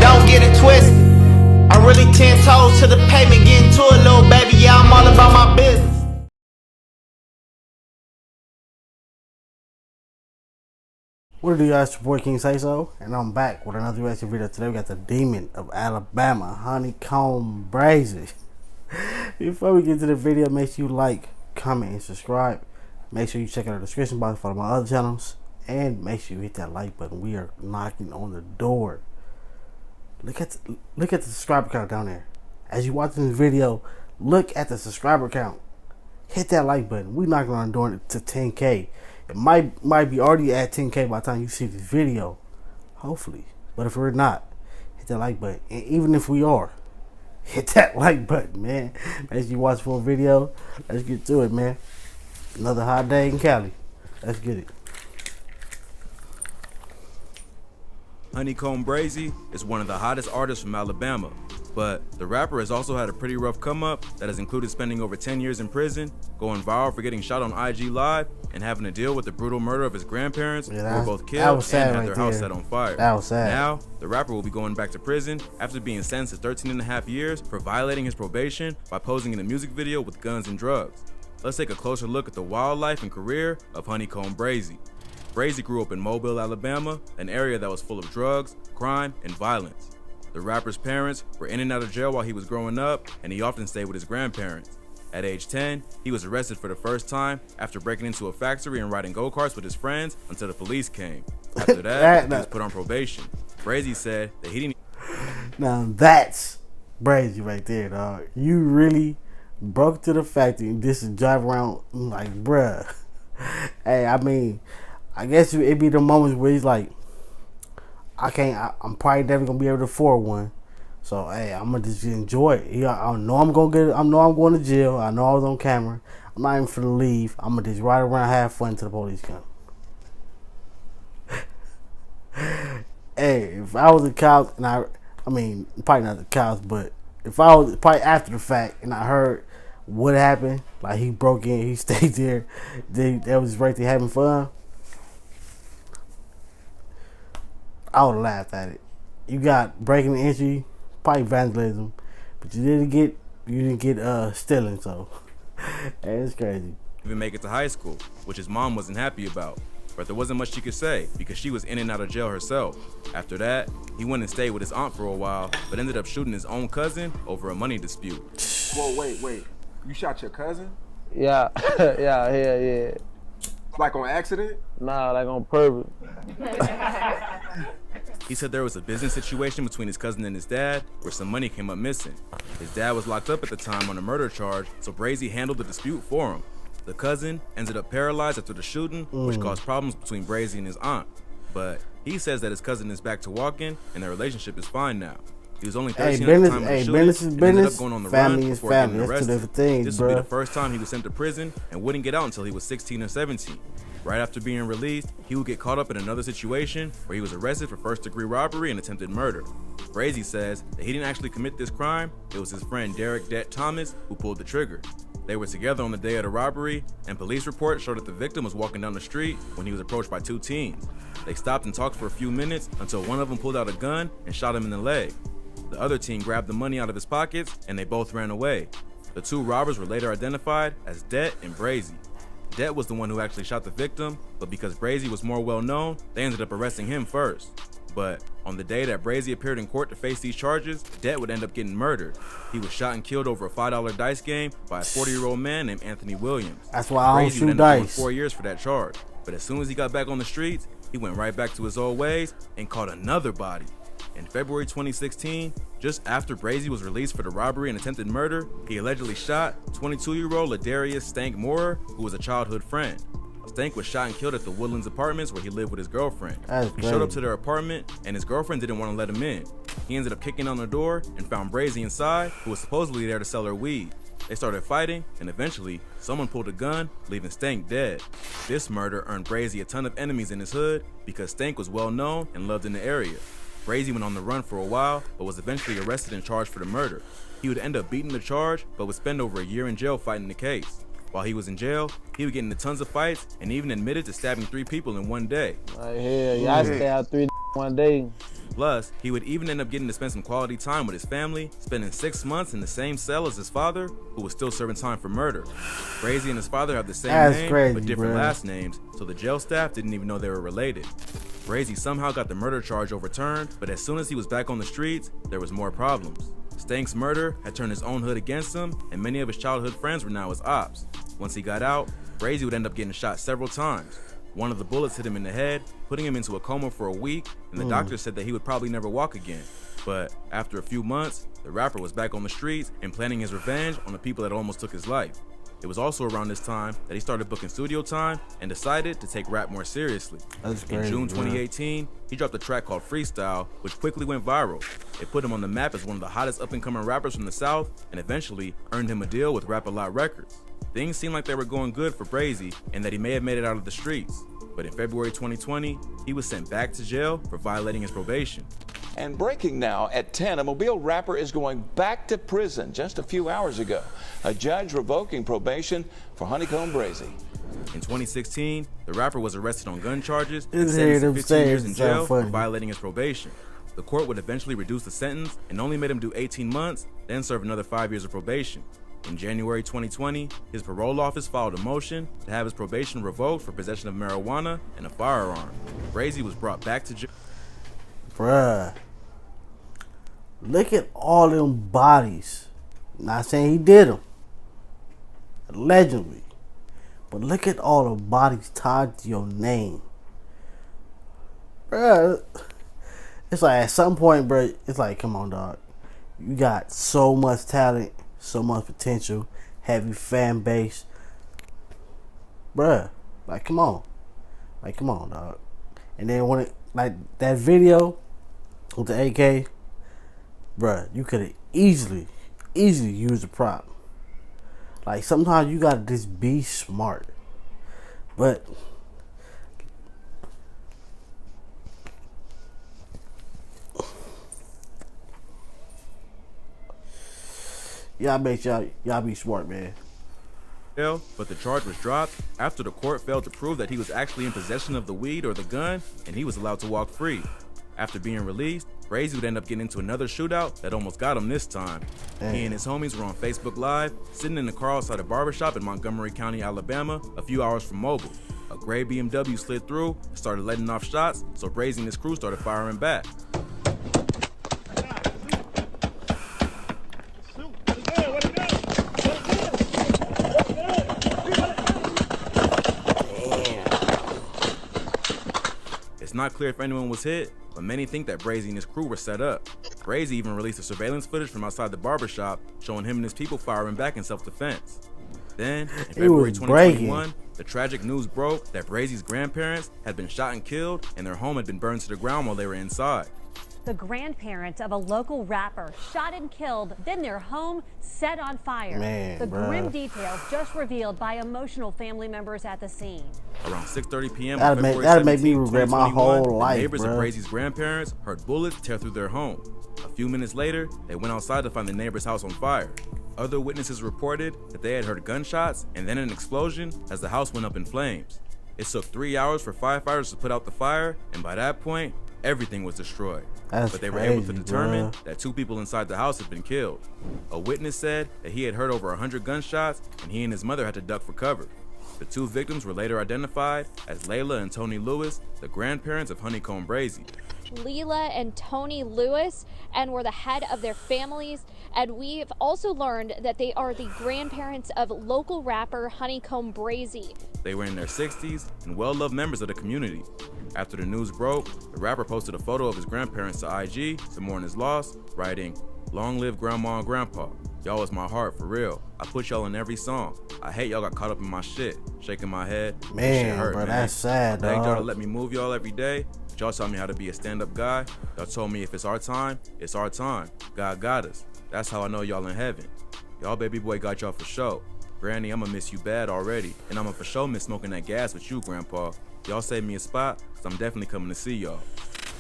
don't get it twisted. I'm really 10 toes to the pavement, getting to it, little baby. Yeah, I'm all about my business. What do you guys, your boy King Say So, and I'm back with another reaction video. Today we got the Demon of Alabama, HoneyKomb Brazy. Before we get to the video, make sure you like, comment, and subscribe. Make sure you check out the description box for my other channels, and make sure you hit that like button. We are knocking on the door. Look at the subscriber count down there. As you watching this video, look at the subscriber count. Hit that like button. We knocking on the door to 10K. It might be already at 10K by the time you see this video, hopefully. But if we're not, hit that like button. And even if we are, hit that like button, man. As you watch full video, let's get to it, man. Another hot day in Cali. Let's get it. HoneyKomb Brazy is one of the hottest artists from Alabama, but the rapper has also had a pretty rough come up that has included spending over 10 years in prison, going viral for getting shot on IG Live, and having to deal with the brutal murder of his grandparents who were both killed and had their house set on fire. That was sad. Now, the rapper will be going back to prison after being sentenced to 13.5 years for violating his probation by posing in a music video with guns and drugs. Let's take a closer look at the wild life and career of HoneyKomb Brazy. Brazy grew up in Mobile, Alabama, an area that was full of drugs, crime, and violence. The rapper's parents were in and out of jail while he was growing up, and he often stayed with his grandparents. At age 10, he was arrested for the first time after breaking into a factory and riding go-karts with his friends until the police came. After that, he was put on probation. Brazy said that he didn't... Now that's Brazy right there, dog. You really broke to the factory and just drive around like, bruh. Hey, I mean, I guess it'd be the moments where he's like, I'm probably never gonna be able to afford one. So hey, I'm gonna just enjoy it. I know I'm going to jail. I know I was on camera. I'm not even finna leave. I'm gonna just ride around, have fun until the police come. Hey, if I was a cop and I mean, probably not the cops, but if I was probably after the fact and I heard what happened, like he broke in, he stayed there, that was right there having fun, I would have laughed at it. You got breaking the entry, probably vandalism, but you didn't get stealing, so hey, it's crazy. even make it to high school, which his mom wasn't happy about. But there wasn't much she could say because she was in and out of jail herself. After that, he went and stayed with his aunt for a while, but ended up shooting his own cousin over a money dispute. Whoa, wait. You shot your cousin? Yeah, yeah. Like on accident? Nah, like on purpose. He said there was a business situation between his cousin and his dad where some money came up missing. His dad was locked up at the time on a murder charge, so Brazy handled the dispute for him. The cousin ended up paralyzed after the shooting, which caused problems between Brazy and his aunt. But he says that his cousin is back to walking and their relationship is fine now. He was only 13 at the time of the shooting and ended up going on the run before getting arrested. This would be the first time he was sent to prison and wouldn't get out until he was 16 or 17. Right after being released, he would get caught up in another situation where he was arrested for first-degree robbery and attempted murder. Brazy says that he didn't actually commit this crime. It was his friend Derek Det Thomas who pulled the trigger. They were together on the day of the robbery, and police reports showed that the victim was walking down the street when he was approached by two teens. They stopped and talked for a few minutes until one of them pulled out a gun and shot him in the leg. The other teen grabbed the money out of his pockets and they both ran away. The two robbers were later identified as Det and Brazy. Det was the one who actually shot the victim, but because Brazy was more well known, they ended up arresting him first. But on the day that Brazy appeared in court to face these charges, Det would end up getting murdered. He was shot and killed over a $5 dice game by a 40-year-old man named Anthony Williams. That's why I don't Brazy shoot ended up doing dice. 4 years for that charge. But as soon as he got back on the streets, he went right back to his old ways and caught another body. In February 2016, just after Brazy was released for the robbery and attempted murder, he allegedly shot 22-year-old Ladarius Stank Moorer, who was a childhood friend. Stank was shot and killed at the Woodlands Apartments where he lived with his girlfriend. He showed up to their apartment and his girlfriend didn't want to let him in. He ended up kicking on the door and found Brazy inside, who was supposedly there to sell her weed. They started fighting and eventually someone pulled a gun, leaving Stank dead. This murder earned Brazy a ton of enemies in his hood because Stank was well known and loved in the area. Brazy went on the run for a while, but was eventually arrested and charged for the murder. He would end up beating the charge, but would spend over a year in jail fighting the case. While he was in jail, he would get into tons of fights and even admitted to stabbing 3 people in one day. Like hell, yeah, I stabbed 3 one day. Plus, he would even end up getting to spend some quality time with his family, spending 6 months in the same cell as his father, who was still serving time for murder. Brazy and his father have the same name, crazy, but different bro. last names, so the jail staff didn't even know they were related. Brazy somehow got the murder charge overturned, but as soon as he was back on the streets, there was more problems. Stank's murder had turned his own hood against him, and many of his childhood friends were now his ops. Once he got out, Brazy would end up getting shot several times. One of the bullets hit him in the head, putting him into a coma for a week, and the doctor said that he would probably never walk again. But after a few months, the rapper was back on the streets and planning his revenge on the people that almost took his life. It was also around this time that he started booking studio time and decided to take rap more seriously. That's In crazy, June bro. 2018, he dropped a track called Freestyle, which quickly went viral. It put him on the map as one of the hottest up-and-coming rappers from the South and eventually earned him a deal with Rap-A-Lot Records. Things seemed like they were going good for Brazy and that he may have made it out of the streets. But in February 2020, he was sent back to jail for violating his probation. And breaking now at 10, a Mobile rapper is going back to prison just a few hours ago. A judge revoking probation for HoneyKomb Brazy. In 2016, the rapper was arrested on gun charges and Just hearing sentenced to them 15 say years it in sound jail for funny. violating his probation. The court would eventually reduce the sentence and only made him do 18 months, then serve another 5 years of probation. In January 2020, his parole office filed a motion to have his probation revoked for possession of marijuana and a firearm. Brazy was brought back to jail. Bruh. Look at all them bodies. Not saying he did them. Allegedly. But look at all the bodies tied to your name. Bruh. It's like at some point, bruh, it's like, come on, dog. You got so much talent, so much potential, heavy fan base. Bruh. Like, come on. Like, come on, dog. And then when it, like, that video with the AK, bruh, you could have easily used a prop. Like, sometimes you gotta just be smart. But y'all make sure y'all be smart, man. But the charge was dropped after the court failed to prove that he was actually in possession of the weed or the gun, and he was allowed to walk free. After being released, Brazy would end up getting into another shootout that almost got him this time. Damn. He and his homies were on Facebook Live, sitting in the car outside a barbershop in Montgomery County, Alabama, a few hours from Mobile. A gray BMW slid through and started letting off shots, so Brazy and his crew started firing back. It's not clear if anyone was hit, but many think that Brazy and his crew were set up. Brazy even released a surveillance footage from outside the barbershop showing him and his people firing back in self-defense. Then, in February 2021, the tragic news broke that Brazy's grandparents had been shot and killed and their home had been burned to the ground while they were inside. The grandparents of a local rapper shot and killed, then their home set on fire. Man, the bruh. grim details just revealed by emotional family members at the scene. Around 6:30 p.m. That'd on make- February that'd make me 17, regret my 2021, whole life, the neighbors bruh. of Brazy's grandparents heard bullets tear through their home. A few minutes later, they went outside to find the neighbor's house on fire. Other witnesses reported that they had heard gunshots and then an explosion as the house went up in flames. It took 3 hours for firefighters to put out the fire, and by that point, everything was destroyed. That's But they were able to crazy, determine bruh. that 2 people inside the house had been killed. A witness said that he had heard over 100 gunshots and he and his mother had to duck for cover. The 2 victims were later identified as Layla and Tony Lewis, the grandparents of HoneyKomb Brazy. Leela and Tony Lewis, and were the head of their families. And we've also learned that they are the grandparents of local rapper HoneyKomb Brazy. They were in their 60s and well-loved members of the community. After the news broke, the rapper posted a photo of his grandparents to IG to mourn his loss, writing, "Long live Grandma and Grandpa. Y'all was my heart, for real. I put y'all in every song. I hate y'all got caught up in my shit. Shaking my head. This Man, shit hurt, bro, man. that's sad, I begged y'all to dog. let me move y'all every day. But y'all taught me how to be a stand-up guy. Y'all told me if it's our time, it's our time. God got us. That's how I know y'all in heaven. Y'all baby boy got y'all for sure. Granny, I'ma miss you bad already. And I'ma for sure miss smoking that gas with you, Grandpa. Y'all saved me a spot, so I'm definitely coming to see y'all."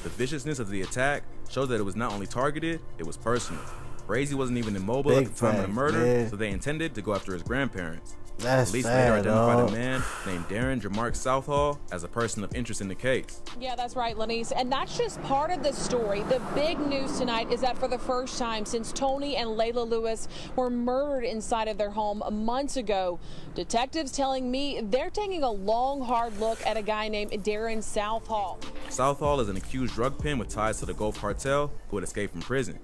The viciousness of the attack shows that it was not only targeted, it was personal. Brazy wasn't even in Mobile Big at the time of the facts, murder, man. so they intended to go after his grandparents. That's Police later sad, identified dog. a man named Darren Jamark Southall as a person of interest in the case. Yeah, that's right, Lenise. And that's just part of the story. The big news tonight is that for the first time since Tony and Layla Lewis were murdered inside of their home months ago, detectives telling me they're taking a long, hard look at a guy named Darren Southall. Southall is an accused drug pin with ties to the Gulf Cartel who had escaped from prison.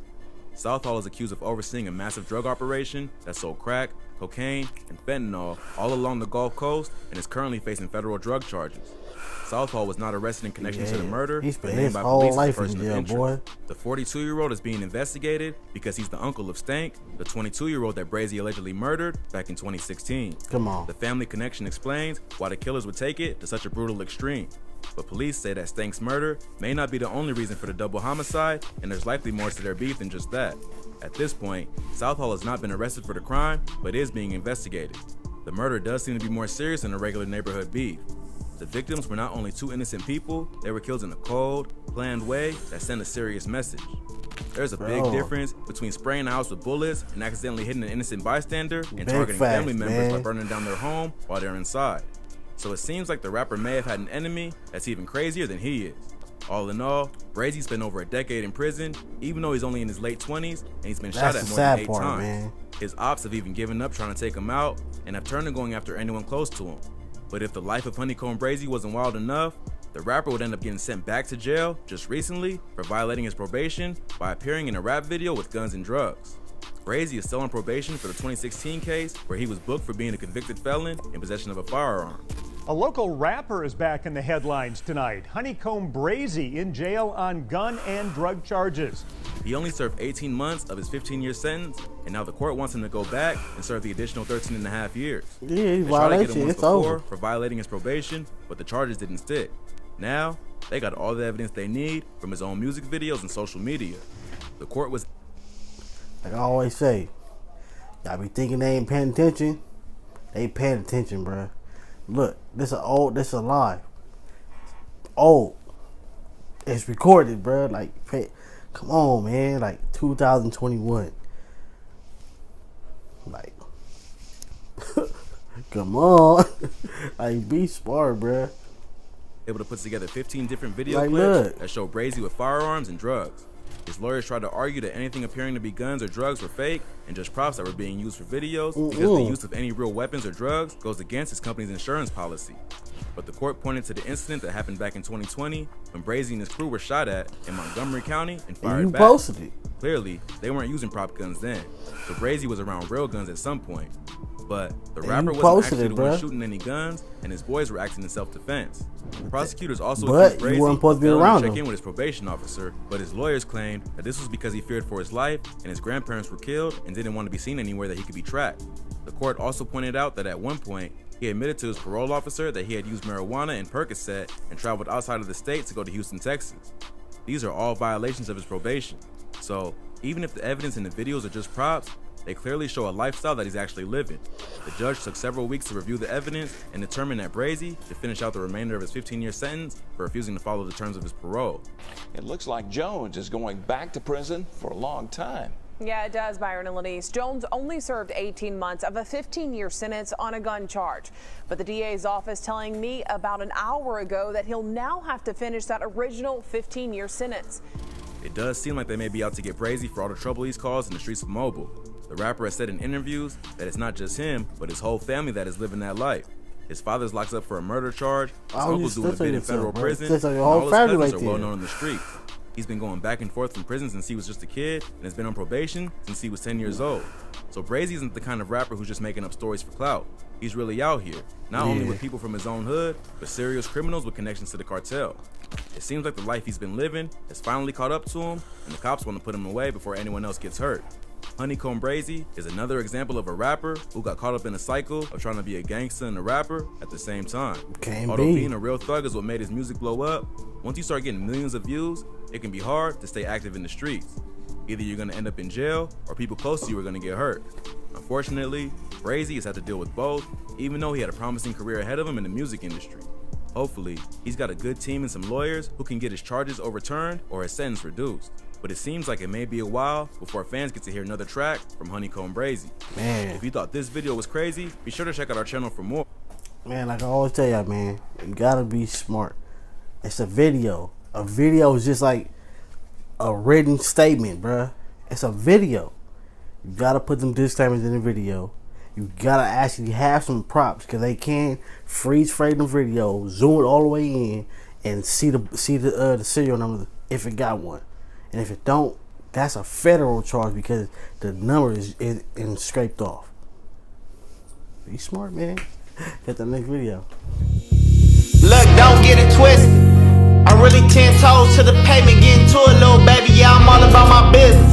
Southall is accused of overseeing a massive drug operation that sold crack, cocaine, and fentanyl all along the Gulf Coast and is currently facing federal drug charges. Southall was not arrested in connection to the murder, He's but spent named his by whole police as a life person in of jail, interest. boy. The 42-year-old is being investigated because he's the uncle of Stank, the 22-year-old that Brazy allegedly murdered back in 2016. Come on. The family connection explains why the killers would take it to such a brutal extreme. But police say that Stank's murder may not be the only reason for the double homicide, and there's likely more to their beef than just that. At this point, Southall has not been arrested for the crime, but is being investigated. The murder does seem to be more serious than a regular neighborhood beef. The victims were not only two innocent people, they were killed in a cold, planned way that sent a serious message. There's a big difference between spraying a house with bullets and accidentally hitting an innocent bystander and targeting family members by burning down their home while they're inside. So it seems like the rapper may have had an enemy that's even crazier than he is. All in all, Brazy spent over a decade in prison, even though he's only in his late 20s and he's been shot at more than 8 times. Man. His ops have even given up trying to take him out and have turned to going after anyone close to him. But if the life of HoneyKomb Brazy wasn't wild enough, the rapper would end up getting sent back to jail just recently for violating his probation by appearing in a rap video with guns and drugs. Brazy is still on probation for the 2016 case where he was booked for being a convicted felon in possession of a firearm. A local rapper is back in the headlines tonight. HoneyKomb Brazy in jail on gun and drug charges. He only served 18 months of his 15-year sentence, and now the court wants him to go back and serve the additional 13 and a half years. Yeah, they tried to get him once it's before over. for violating his probation, but the charges didn't stick. Now, they got all the evidence they need from his own music videos and social media. The court was... Like I always say, y'all be thinking they ain't paying attention. They paying attention, bruh. Look, this a lie. Old. It's recorded, bruh. Like, come on, man. Like, 2021. Like, come on. Like, be smart, bruh. able to put together 15 different video Like, clips look. that show Brazy with firearms and drugs. His lawyers tried to argue that anything appearing to be guns or drugs were fake and just props that were being used for videos because the use of any real weapons or drugs goes against his company's insurance policy. But the court pointed to the incident that happened back in 2020 when Brazy and his crew were shot at in Montgomery County and fired you back. posted it. Clearly, they weren't using prop guns then, so Brazy was around real guns at some point. But the rapper wasn't posted actually it, the one bruh. shooting any guns, and his boys were acting in self-defense. Prosecutors also But accused you Brazy weren't supposed to be of failing around check him. in with his probation officer, but his lawyers claimed that this was because he feared for his life and his grandparents were killed and didn't want to be seen anywhere that he could be tracked. The court also pointed out that at one point, he admitted to his parole officer that he had used marijuana and Percocet and traveled outside of the state to go to Houston, Texas. These are all violations of his probation. So, even if the evidence in the videos are just props, they clearly show a lifestyle that he's actually living. The judge took several weeks to review the evidence and determined that Brazy should finish out the remainder of his 15-year sentence for refusing to follow the terms of his parole. It looks like Jones is going back to prison for a long time. Yeah, it does, Byron and Lenise. Jones only served 18 months of a 15-year sentence on a gun charge. But the DA's office telling me about an hour ago that he'll now have to finish that original 15-year sentence. It does seem like they may be out to get Brazy for all the trouble he's caused in the streets of Mobile. The rapper has said in interviews that it's not just him, but his whole family that is living that life. His father's locked up for a murder charge, his uncle's doing a bit in federal prison, and all his cousins are well known in the streets. He's been going back and forth from prison since he was just a kid and has been on probation since he was 10 years old. So Brazy isn't the kind of rapper who's just making up stories for clout. He's really out here, not only with people from his own hood, but serious criminals with connections to the cartel. It seems like the life he's been living has finally caught up to him, and the cops want to put him away before anyone else gets hurt. HoneyKomb Brazy is another example of a rapper who got caught up in a cycle of trying to be a gangster and a rapper at the same time. Although being a real thug is what made his music blow up, once you start getting millions of views, it can be hard to stay active in the streets. Either you're gonna end up in jail or people close to you are gonna get hurt. Unfortunately, Brazy has had to deal with both, even though he had a promising career ahead of him in the music industry. Hopefully, he's got a good team and some lawyers who can get his charges overturned or his sentence reduced. But it seems like it may be a while before fans get to hear another track from HoneyKomb Brazy. Man. If you thought this video was crazy, be sure to check out our channel for more. Man, like I always tell y'all, man, you gotta be smart. It's a video. A video is just like a written statement, bruh. It's a video. You gotta put them disclaimers in the video. You gotta actually have some props, because they can freeze frame the video, zoom it all the way in, and see the serial number if it got one. And if it don't, that's a federal charge because the number is scraped off. Be smart, man. Get the next video. Look, don't get it twisted. I'm really 10 toes to the pavement, getting to it, little baby. Yeah, I'm all about my business.